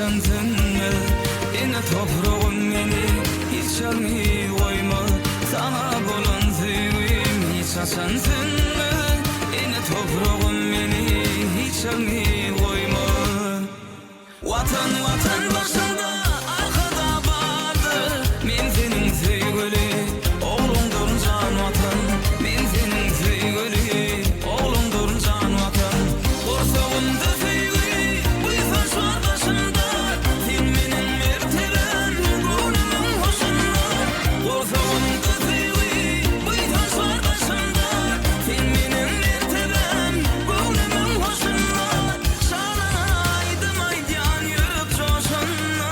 yaşantınmı? Yine toprağım beni hiç almayı koyma. Sana bulan sevgim hiç yaşantınmı? Yine toprağım beni hiç almayı koyma. Vatan vatan başında arkada vardır. Men senin sevgili oğlumdur can vatan. Men senin sevgili oğlumdur can vatan. Korsağımda sevgili bu taş var başında. Sen benim mertebem gönlümün hoşunda. Korsağımda sevgili bu taş var başında. Sen benim mertebem gönlümün hoşunda. Şanaydım aydan yürüp coşunna.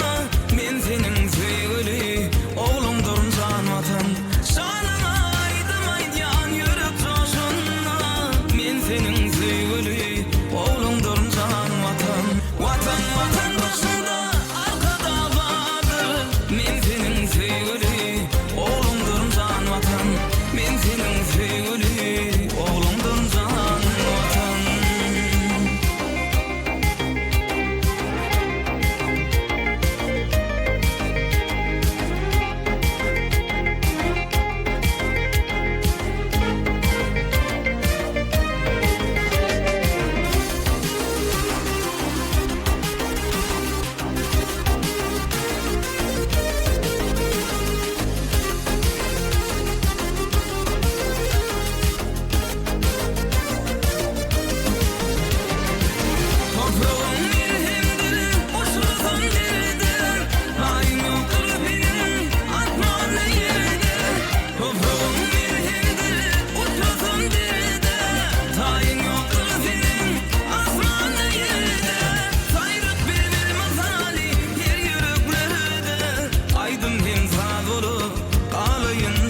Men senin sevgili oğlumdur can vatan. Şanaydım aydan yürüp coşunna. Men senin sevgili oğlumdur can vatan. Vatan vatan başında arkada vardır. Men senin sevgili oğlumdur can vatan. Men senin sevgili oğlumdur can vatan. Toprağım ilhimdir, uçursan deridir. Layım yoktur benim atmağına yerde. Toprağım ilhimdir, uçursan deridir. Layım yoktur benim atmağına yerde. Sayrık bir masali her yüreklerde. Aydım hem sağ olup kalayım